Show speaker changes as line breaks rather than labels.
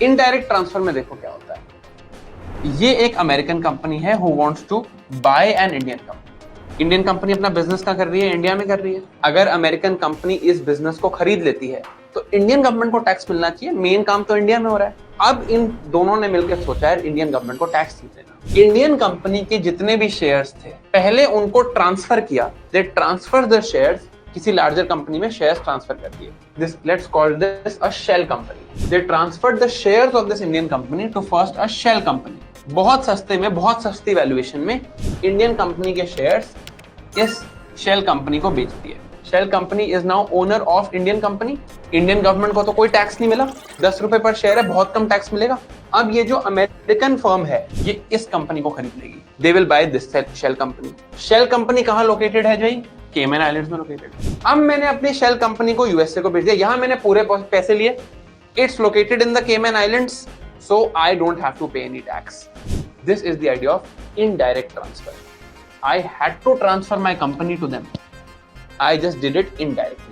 Indirect transfer में देखो क्या होता है। ये एक अमेरिकन कंपनी है who wants to buy an Indian company. Indian company अपना बिजनेस कहाँ कर रही है? इंडिया में कर रही है। अगर अमेरिकन कंपनी इस बिजनेस को खरीद लेती है तो इंडियन गवर्नमेंट को टैक्स मिलना चाहिए, मेन काम तो इंडिया में हो रहा है। अब इन दोनों ने मिलकर सोचा है इंडियन गवर्नमेंट को टैक्स नहीं देना। इंडियन कंपनी के जितने भी शेयर्स थे पहले उनको ट्रांसफर किया, दे ट्रांसफर द शेयर्स, किसी लार्जर कंपनी में शेयर्स ट्रांसफर कर दिए। This let's call this a shell company. They transferred the shares of this Indian company to first a shell company. बहुत सस्ते में, बहुत सस्ती वैल्यूएशन में इंडियन कंपनी के शेयर्स इस शेल कंपनी को बेच दिए। Shell company is now owner of Indian company. Indian government को तो कोई टैक्स नहीं मिला, 10 रुपए पर शेयर है, बहुत कम टैक्स मिलेगा। अब ये जो अमेरिकन फर्म है ये इस कंपनी को खरीद लेगी। They will buy this shell company. Shell company कहाँ लोकेटेड है भाई? केमन आइलैंड्स में लोकेटेड। अब मैंने अपनी शेल कंपनी को यूएसए को भेज दिया, यहां मैंने पूरे पैसे लिए। It's located in the Cayman Islands, so I don't have to pay any tax. This is the idea of indirect transfer. I had to transfer my company to them. I just did it indirectly.